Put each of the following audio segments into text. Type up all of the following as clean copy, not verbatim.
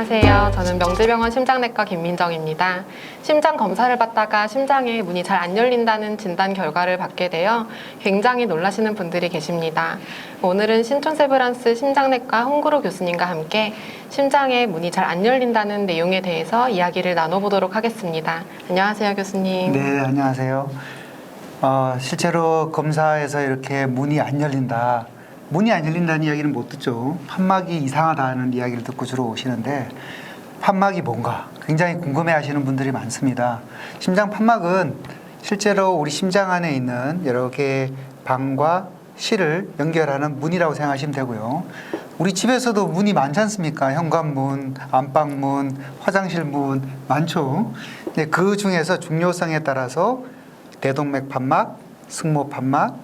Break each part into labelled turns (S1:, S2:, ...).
S1: 안녕하세요. 저는 명지병원 심장내과 김민정입니다. 심장 검사를 받다가 심장에 문이 잘 안 열린다는 진단 결과를 받게 되어 굉장히 놀라시는 분들이 계십니다. 오늘은 신촌세브란스 심장내과 홍구로 교수님과 함께 심장에 문이 잘 안 열린다는 내용에 대해서 이야기를 나눠보도록 하겠습니다. 안녕하세요, 교수님.
S2: 네, 안녕하세요. 실제로 검사에서 이렇게 문이 안 열린다. 문이 안 열린다는 이야기는 못 듣죠. 판막이 이상하다는 이야기를 듣고 주로 오시는데 판막이 뭔가 굉장히 궁금해 하시는 분들이 많습니다. 심장 판막은 실제로 우리 심장 안에 있는 여러 개의 방과 실을 연결하는 문이라고 생각하시면 되고요. 우리 집에서도 문이 많지 않습니까? 현관문, 안방문, 화장실 문 많죠. 그 중에서 중요성에 따라서 대동맥 판막, 승모 판막,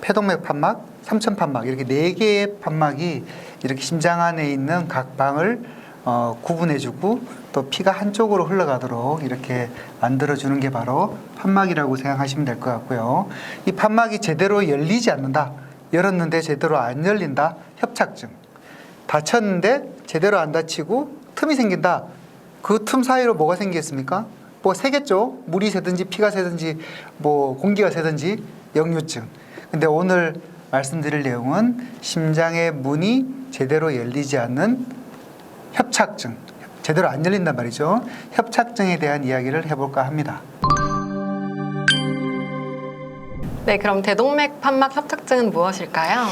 S2: 폐동맥 판막, 삼천 판막 이렇게 4개의 판막이 이렇게 심장 안에 있는 각 방을 구분해주고 또 피가 한쪽으로 흘러가도록 이렇게 만들어주는 게 바로 판막이라고 생각하시면 될 것 같고요. 이 판막이 제대로 열리지 않는다. 열었는데 제대로 안 열린다. 협착증. 다쳤는데 제대로 안 다치고 틈이 생긴다. 그 틈 사이로 뭐가 생기겠습니까? 뭐 새겠죠. 물이 새든지 피가 새든지 뭐 공기가 새든지 역류증. 근데 오늘 말씀드릴 내용은 심장의 문이 제대로 열리지 않는 협착증, 제대로 안 열린단 말이죠. 협착증에 대한 이야기를 해볼까 합니다.
S1: 네, 그럼 대동맥 판막 협착증은 무엇일까요?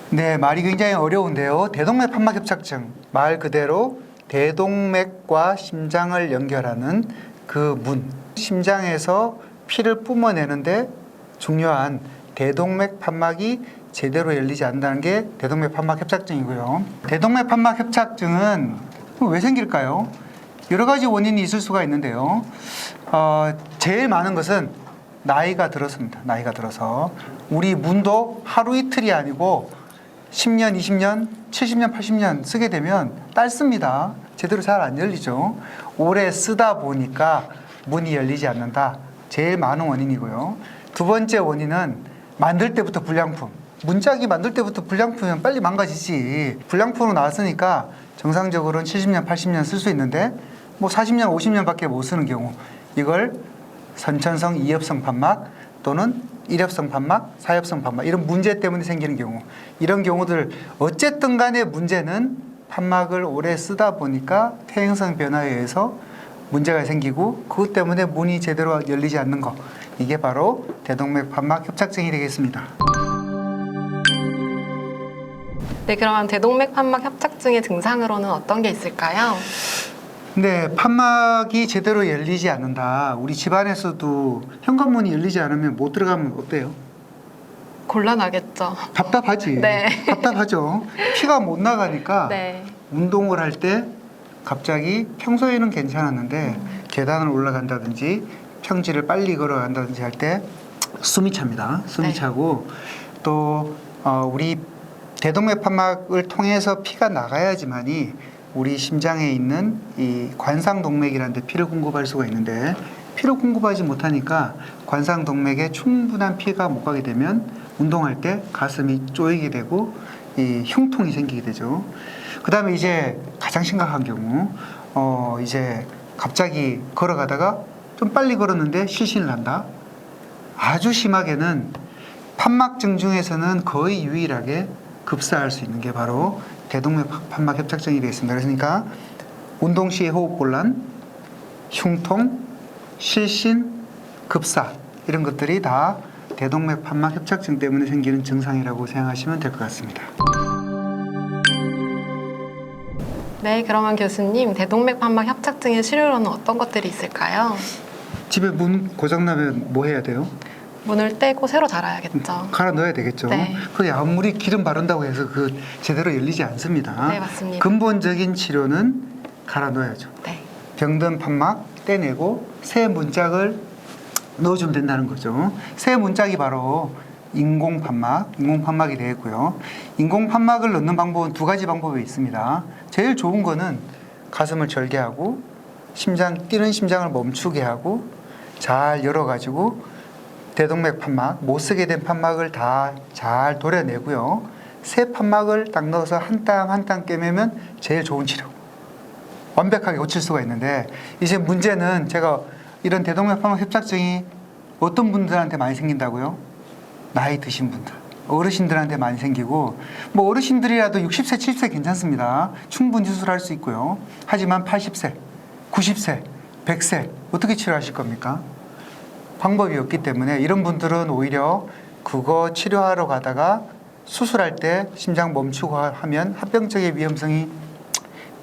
S2: 네, 말이 굉장히 어려운데요. 대동맥 판막 협착증, 말 그대로 대동맥과 심장을 연결하는 그 문, 심장에서 피를 뿜어내는데 중요한 대동맥 판막이 제대로 열리지 않는다는 게 대동맥 판막 협착증이고요. 대동맥 판막 협착증은 왜 생길까요? 여러 가지 원인이 있을 수가 있는데요. 제일 많은 것은 나이가 들었습니다. 나이가 들어서 우리 문도 하루 이틀이 아니고 10년, 20년, 70년, 80년 쓰게 되면 닳습니다. 제대로 잘 안 열리죠. 오래 쓰다 보니까 문이 열리지 않는다. 제일 많은 원인이고요. 두 번째 원인은 만들 때부터 불량품. 문짝이 만들 때부터 불량품이면 빨리 망가지지. 불량품으로 나왔으니까 정상적으로는 70년, 80년 쓸 수 있는데 뭐 40년, 50년밖에 못 쓰는 경우, 이걸 선천성 이협성 판막 또는 일협성 판막, 사협성 판막 이런 문제 때문에 생기는 경우, 이런 경우들 어쨌든 간에 문제는 판막을 오래 쓰다 보니까 퇴행성 변화에 의해서 문제가 생기고 그것 때문에 문이 제대로 열리지 않는 것, 이게 바로 대동맥 판막 협착증이 되겠습니다.
S1: 네, 그러면 대동맥 판막 협착증의 증상으로는 어떤 게 있을까요?
S2: 네, 판막이 제대로 열리지 않는다. 우리 집안에서도 현관문이 열리지 않으면 못 들어가면 어때요?
S1: 곤란하겠죠.
S2: 답답하지.
S1: 네.
S2: 답답하죠. 피가 못 나가니까
S1: 네.
S2: 운동을 할 때 갑자기 평소에는 괜찮았는데 계단을 올라간다든지 평지를 빨리 걸어간다든지 할 때 숨이 찹니다. 숨이
S1: 네.
S2: 차고 또 우리 대동맥 판막을 통해서 피가 나가야지만이 우리 심장에 있는 이 관상동맥이라는 데 피를 공급할 수가 있는데 피를 공급하지 못하니까 관상동맥에 충분한 피가 못 가게 되면 운동할 때 가슴이 쪼이게 되고 이 흉통이 생기게 되죠. 그 다음에 이제 가장 심각한 경우 이제 갑자기 걸어가다가 좀 빨리 걸었는데 실신을 한다. 아주 심하게는 판막증 중에서는 거의 유일하게 급사할 수 있는 게 바로 대동맥 판막 협착증이 되겠습니다. 그러니까 운동 시에 호흡곤란, 흉통, 실신, 급사 이런 것들이 다 대동맥 판막 협착증 때문에 생기는 증상이라고 생각하시면 될 것 같습니다.
S1: 네, 그러면 교수님, 대동맥 판막 협착증의 치료로는 어떤 것들이 있을까요?
S2: 집에 문 고장나면 뭐 해야 돼요?
S1: 문을 떼고 새로 달아야겠죠.
S2: 갈아 넣어야 되겠죠.
S1: 네.
S2: 그게 아무리 기름 바른다고 해서 그 제대로 열리지 않습니다.
S1: 네, 맞습니다.
S2: 근본적인 치료는 갈아 넣어야죠.
S1: 네.
S2: 병든 판막 떼내고 새 문짝을 넣어주면 된다는 거죠. 새 문짝이 바로 인공판막이 되겠고요. 인공판막을 넣는 방법은 두 가지 방법이 있습니다. 제일 좋은 거는 가슴을 절개하고 뛰는 심장을 멈추게 하고 잘 열어가지고 대동맥 판막, 못 쓰게 된 판막을 다 잘 도려내고요. 새 판막을 딱 넣어서 한 땀 한 땀 꿰매면 제일 좋은 치료. 완벽하게 고칠 수가 있는데 이제 문제는 제가 이런 대동맥 판막 협착증이 어떤 분들한테 많이 생긴다고요? 나이 드신 분들, 어르신들한테 많이 생기고 뭐 어르신들이라도 60세, 70세 괜찮습니다. 충분히 수술할 수 있고요. 하지만 80세, 90세, 100세 어떻게 치료하실 겁니까? 방법이 없기 때문에 이런 분들은 오히려 그거 치료하러 가다가 수술할 때 심장 멈추고 하면 합병증의 위험성이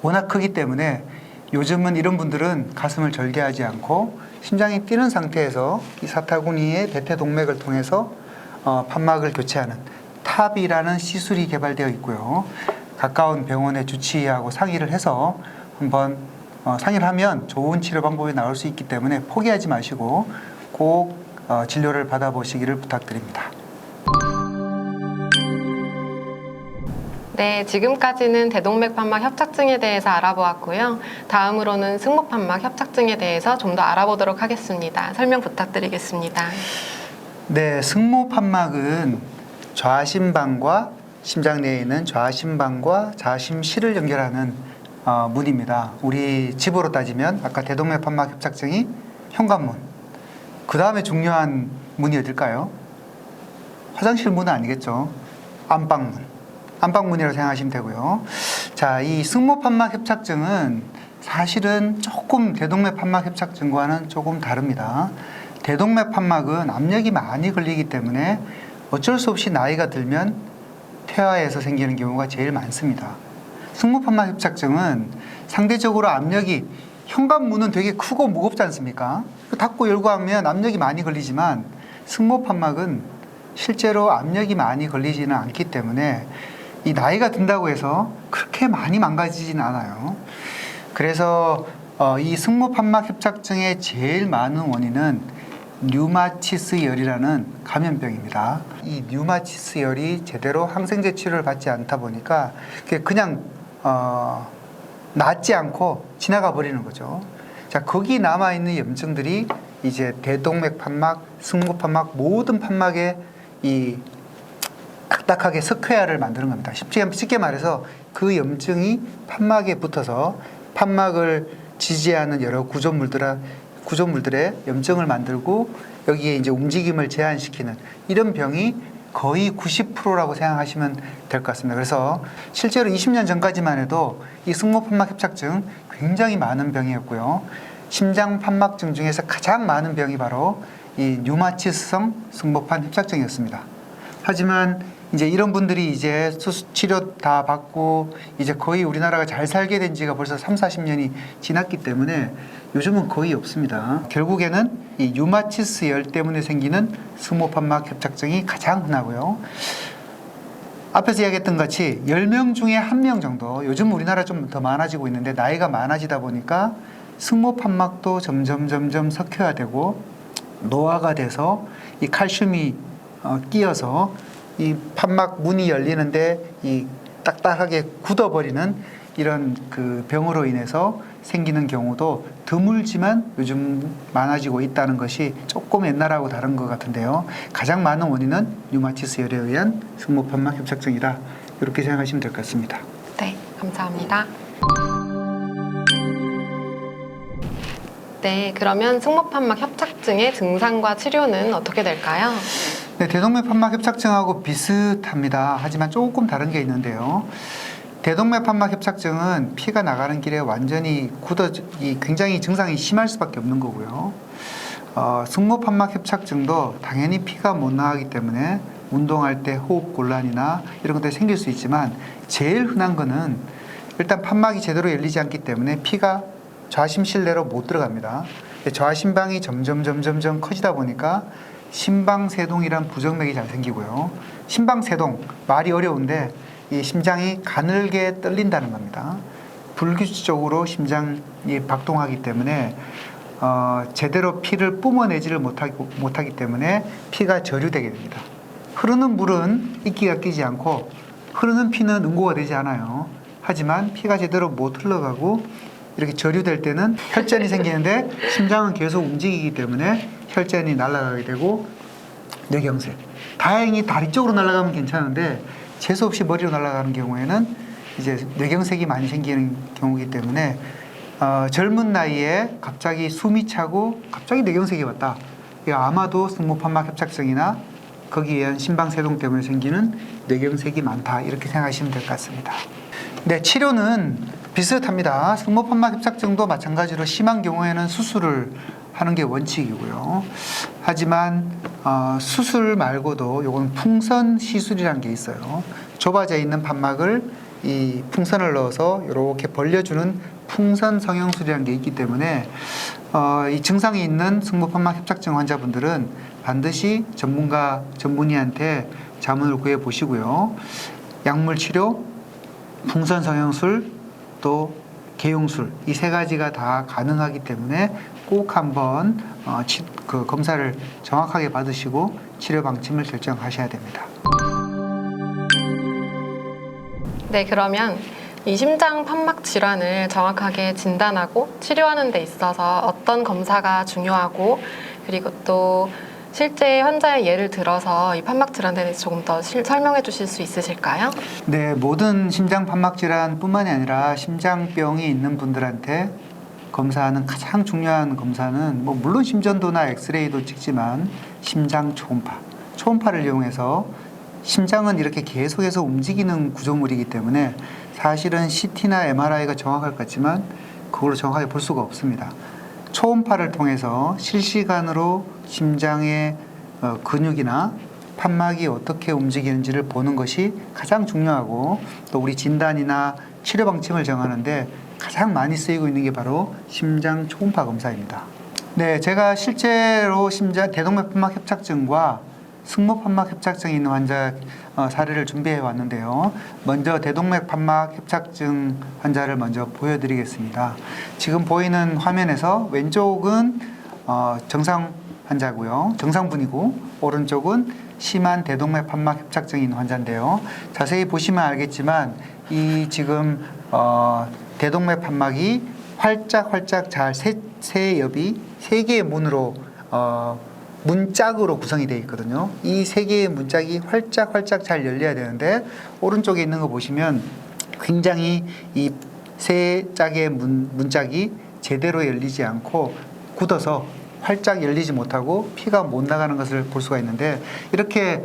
S2: 워낙 크기 때문에 요즘은 이런 분들은 가슴을 절개하지 않고 심장이 뛰는 상태에서 이 사타구니의 대퇴동맥을 통해서 판막을 교체하는 탑이라는 시술이 개발되어 있고요. 가까운 병원에 주치의하고 상의를 해서 한번 상의를 하면 좋은 치료 방법이 나올 수 있기 때문에 포기하지 마시고 꼭 진료를 받아보시기를 부탁드립니다.
S1: 네, 지금까지는 대동맥 판막 협착증에 대해서 알아보았고요. 다음으로는 승모 판막 협착증에 대해서 좀 더 알아보도록 하겠습니다. 설명 부탁드리겠습니다.
S2: 네, 승모 판막은 좌심방과 심장 내에 있는 좌심방과 좌심실을 연결하는 문입니다. 우리 집으로 따지면 아까 대동맥 판막 협착증이 현관문. 그 다음에 중요한 문이 어딜까요? 화장실 문은 아니겠죠. 안방문. 안방문이라고 생각하시면 되고요. 자, 이 승모 판막 협착증은 사실은 조금 대동맥 판막 협착증과는 조금 다릅니다. 대동맥 판막은 압력이 많이 걸리기 때문에 어쩔 수 없이 나이가 들면 폐하에서 생기는 경우가 제일 많습니다. 승모 판막 협착증은 상대적으로 압력이 현관문은 되게 크고 무겁지 않습니까? 닫고 열고 하면 압력이 많이 걸리지만 승모 판막은 실제로 압력이 많이 걸리지는 않기 때문에 이 나이가 든다고 해서 그렇게 많이 망가지진 않아요. 그래서 이 승모 판막 협착증의 제일 많은 원인은 류마티스 열이라는 감염병입니다. 이 류마티스 열이 제대로 항생제 치료를 받지 않다 보니까 그냥 낫지 않고 지나가 버리는 거죠. 자, 거기 남아 있는 염증들이 이제 대동맥 판막, 승모 판막 모든 판막에 이 딱딱하게 석회화를 만드는 겁니다. 쉽게 말해서 그 염증이 판막에 붙어서 판막을 지지하는 여러 구조물들의 염증을 만들고 여기에 이제 움직임을 제한시키는 이런 병이 거의 90%라고 생각하시면 될 것 같습니다. 그래서 실제로 20년 전까지만 해도 이 승모 판막 협착증 굉장히 많은 병이었고요. 심장 판막증 중에서 가장 많은 병이 바로 이 류마티스성 승모판 협착증이었습니다. 하지만 이제 이런 분들이 이제 치료 다 받고 이제 거의 우리나라가 잘 살게 된 지가 벌써 3, 40년이 지났기 때문에 요즘은 거의 없습니다. 결국에는 이 류마티스 열 때문에 생기는 승모판막 협착증이 가장 흔하고요. 앞에서 이야기했던 같이 10명 중에 1명 정도, 요즘 우리나라 좀 더 많아지고 있는데 나이가 많아지다 보니까 승모판막도 점점 석회화되고 노화가 돼서 이 칼슘이 끼어서 이 판막 문이 열리는데 이 딱딱하게 굳어버리는 이런 그 병으로 인해서 생기는 경우도 드물지만 요즘 많아지고 있다는 것이 조금 옛날하고 다른 것 같은데요. 가장 많은 원인은 류마티스 열에 의한 승모판막 협착증이다. 이렇게 생각하시면 될 것 같습니다.
S1: 네, 감사합니다. 네, 그러면 승모판막 협착증의 증상과 치료는 어떻게 될까요?
S2: 네, 대동맥 판막 협착증하고 비슷합니다. 하지만 조금 다른 게 있는데요. 대동맥 판막 협착증은 피가 나가는 길에 완전히 굉장히 증상이 심할 수밖에 없는 거고요. 승모 판막 협착증도 당연히 피가 못 나가기 때문에 운동할 때 호흡 곤란이나 이런 것들이 생길 수 있지만 제일 흔한 거는 일단 판막이 제대로 열리지 않기 때문에 피가 좌심실 내로 못 들어갑니다. 좌심방이 점점 커지다 보니까 심방세동이란 부정맥이 잘 생기고요. 심방세동, 말이 어려운데 이 심장이 가늘게 떨린다는 겁니다. 불규칙적으로 심장이 박동하기 때문에 제대로 피를 뿜어내지를 못하기 때문에 피가 저류되게 됩니다. 흐르는 물은 이끼가 끼지 않고 흐르는 피는 응고가 되지 않아요. 하지만 피가 제대로 못 흘러가고 이렇게 저류될 때는 혈전이 생기는데 심장은 계속 움직이기 때문에 혈전이 날아가게 되고 뇌경색. 다행히 다리 쪽으로 날아가면 괜찮은데 재수 없이 머리로 날아가는 경우에는 이제 뇌경색이 많이 생기는 경우이기 때문에 젊은 나이에 갑자기 숨이 차고 갑자기 뇌경색이 왔다. 이거 아마도 승모판막 협착증이나 거기에 의한 심방세동 때문에 생기는 뇌경색이 많다. 이렇게 생각하시면 될 것 같습니다. 네, 치료는 비슷합니다. 승모판막 협착증도 마찬가지로 심한 경우에는 수술을 하는 게 원칙이고요. 하지만 수술 말고도 이건 풍선 시술이라는 게 있어요. 좁아져 있는 판막을 이 풍선을 넣어서 이렇게 벌려주는 풍선 성형술이라는 게 있기 때문에 이 증상이 있는 승모판막 협착증 환자분들은 반드시 전문의한테 자문을 구해 보시고요. 약물 치료, 풍선 성형술, 또 개용술 이 세 가지가 다 가능하기 때문에 꼭 한번 그 검사를 정확하게 받으시고 치료 방침을 결정하셔야 됩니다.
S1: 네, 그러면 이 심장 판막 질환을 정확하게 진단하고 치료하는 데 있어서 어떤 검사가 중요하고 그리고 또 실제 환자의 예를 들어서 이 판막 질환에 대해서 조금 더 설명해 주실 수 있으실까요?
S2: 네, 모든 심장 판막 질환뿐만이 아니라 심장병이 있는 분들한테 검사하는 가장 중요한 검사는 물론 심전도나 엑스레이도 찍지만 심장 초음파를 이용해서 심장은 이렇게 계속해서 움직이는 구조물이기 때문에 사실은 CT나 MRI가 정확할 것 같지만 그걸로 정확하게 볼 수가 없습니다. 초음파를 통해서 실시간으로 심장의 근육이나 판막이 어떻게 움직이는지를 보는 것이 가장 중요하고 또 우리 진단이나 치료 방침을 정하는데 가장 많이 쓰이고 있는 게 바로 심장 초음파 검사입니다. 네, 제가 실제로 대동맥판막 협착증과 승모판막 협착증이 있는 환자 사례를 준비해 왔는데요. 먼저 대동맥판막 협착증 환자를 먼저 보여드리겠습니다. 지금 보이는 화면에서 왼쪽은 정상 환자고요. 정상분이고 오른쪽은 심한 대동맥판막 협착증이 있는 환자인데요. 자세히 보시면 알겠지만 이 지금 대동맥판막이 활짝활짝 잘 세 옆이 세 개의 문으로 문짝으로 구성이 되어 있거든요. 이 세 개의 문짝이 활짝활짝 잘 열려야 되는데 오른쪽에 있는 거 보시면 굉장히 이 세 짝의 문짝이 제대로 열리지 않고 굳어서 활짝 열리지 못하고 피가 못 나가는 것을 볼 수가 있는데 이렇게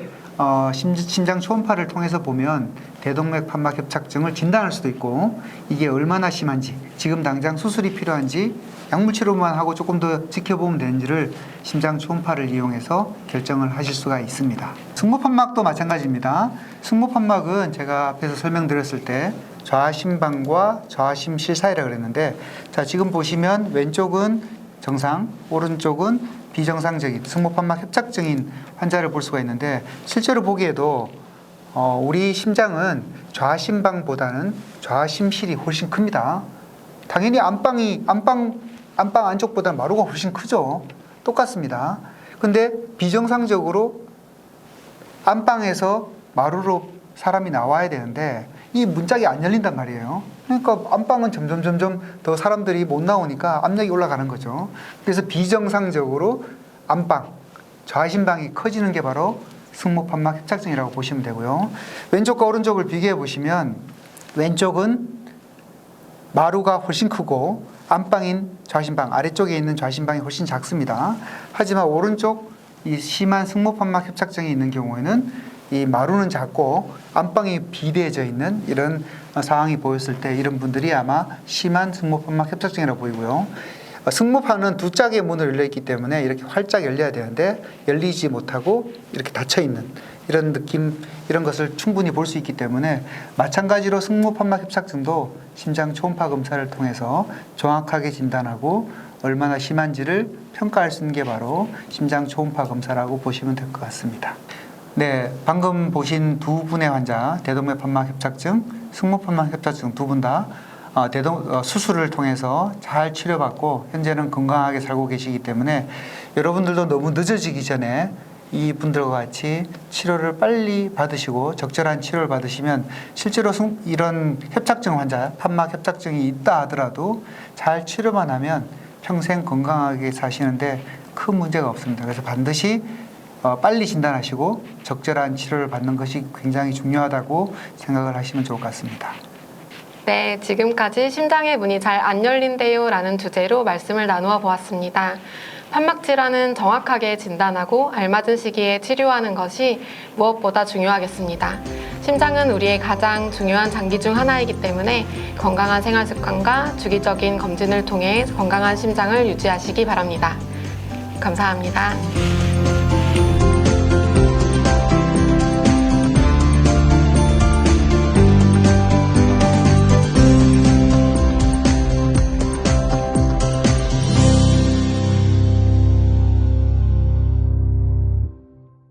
S2: 심장 초음파를 통해서 보면 대동맥 판막 협착증을 진단할 수도 있고 이게 얼마나 심한지 지금 당장 수술이 필요한지 약물 치료만 하고 조금 더 지켜보면 되는지를 심장 초음파를 이용해서 결정을 하실 수가 있습니다. 승모판막도 마찬가지입니다. 승모판막은 제가 앞에서 설명드렸을 때 좌심방과 좌심실 사이라고 그랬는데 자 지금 보시면 왼쪽은 정상, 오른쪽은 비정상적인 승모판막 협착증인 환자를 볼 수가 있는데 실제로 보기에도 우리 심장은 좌심방보다는 좌심실이 훨씬 큽니다. 당연히 안방 안쪽보다 마루가 훨씬 크죠. 똑같습니다. 근데 비정상적으로 안방에서 마루로 사람이 나와야 되는데 이 문짝이 안 열린단 말이에요. 그러니까 안방은 점점 더 사람들이 못 나오니까 압력이 올라가는 거죠. 그래서 비정상적으로 안방, 좌심방이 커지는 게 바로 승모판막 협착증이라고 보시면 되고요. 왼쪽과 오른쪽을 비교해 보시면 왼쪽은 마루가 훨씬 크고 안방인 좌심방, 아래쪽에 있는 좌심방이 훨씬 작습니다. 하지만 오른쪽 이 심한 승모판막 협착증이 있는 경우에는 이 마루는 작고 안방이 비대해져 있는 이런 상황이 보였을 때 이런 분들이 아마 심한 승모판막 협착증이라고 보이고요. 승모판은 두 짝의 문으로 열려 있기 때문에 이렇게 활짝 열려야 되는데 열리지 못하고 이렇게 닫혀 있는 이런 느낌, 이런 것을 충분히 볼 수 있기 때문에 마찬가지로 승모판막 협착증도 심장 초음파 검사를 통해서 정확하게 진단하고 얼마나 심한지를 평가할 수 있는 게 바로 심장 초음파 검사라고 보시면 될 것 같습니다. 네, 방금 보신 두 분의 환자, 대동맥판막 협착증, 승모판막 협착증 두 분 다 수술을 통해서 잘 치료받고 현재는 건강하게 살고 계시기 때문에 여러분들도 너무 늦어지기 전에 이 분들과 같이 치료를 빨리 받으시고 적절한 치료를 받으시면 실제로 이런 협착증 환자, 판막 협착증이 있다 하더라도 잘 치료만 하면 평생 건강하게 사시는데 큰 문제가 없습니다. 그래서 반드시 빨리 진단하시고 적절한 치료를 받는 것이 굉장히 중요하다고 생각을 하시면 좋을 것 같습니다.
S1: 네, 지금까지 심장의 문이 잘 안 열린대요 라는 주제로 말씀을 나누어 보았습니다. 판막 질환은 정확하게 진단하고 알맞은 시기에 치료하는 것이 무엇보다 중요하겠습니다. 심장은 우리의 가장 중요한 장기 중 하나이기 때문에 건강한 생활 습관과 주기적인 검진을 통해 건강한 심장을 유지하시기 바랍니다. 감사합니다.